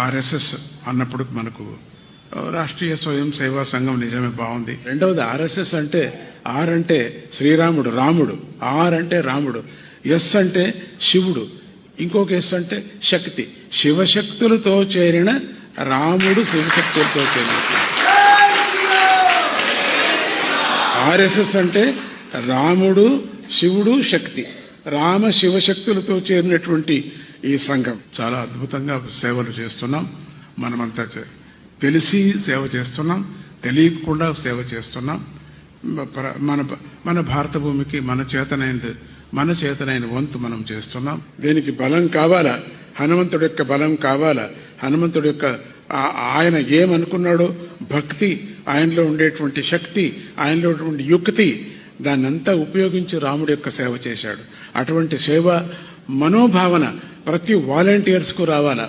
RSS అన్నప్పుడు మనకు రాష్ట్రీయ స్వయం సేవా సంఘం నిజమే బాగుంది. రెండవది ఆర్ఎస్ఎస్ అంటే ఆర్ అంటే శ్రీరాముడు రాముడు, ఆర్ అంటే రాముడు, ఎస్ అంటే శివుడు, ఇంకొక ఎస్ అంటే శక్తి. శివశక్తులతో చేరిన రాముడు శివశక్తులతో చేరిన. ఆర్ఎస్ఎస్ అంటే రాముడు శివుడు శక్తి, రామ శివశక్తులతో చేరినటువంటి ఈ సంఘం. చాలా అద్భుతంగా సేవలు చేస్తున్నాం. మనమంతా తెలిసి సేవ చేస్తున్నాం, తెలియకుండా సేవ చేస్తున్నాం. మన భారత భూమికి మన చేతనైన వంతు మనం చేస్తున్నాం. దీనికి బలం కావాలా, హనుమంతుడి యొక్క బలం కావాలా. హనుమంతుడి యొక్క ఆయన ఏమనుకున్నాడో భక్తి, ఆయనలో ఉండేటువంటి శక్తి, ఆయనలో ఉండేటువంటి యుక్తి, దాన్నంతా ఉపయోగించి రాముడి యొక్క సేవ చేశాడు. అటువంటి సేవ మనోభావన ప్రతి వాలంటీర్స్కు రావాలా.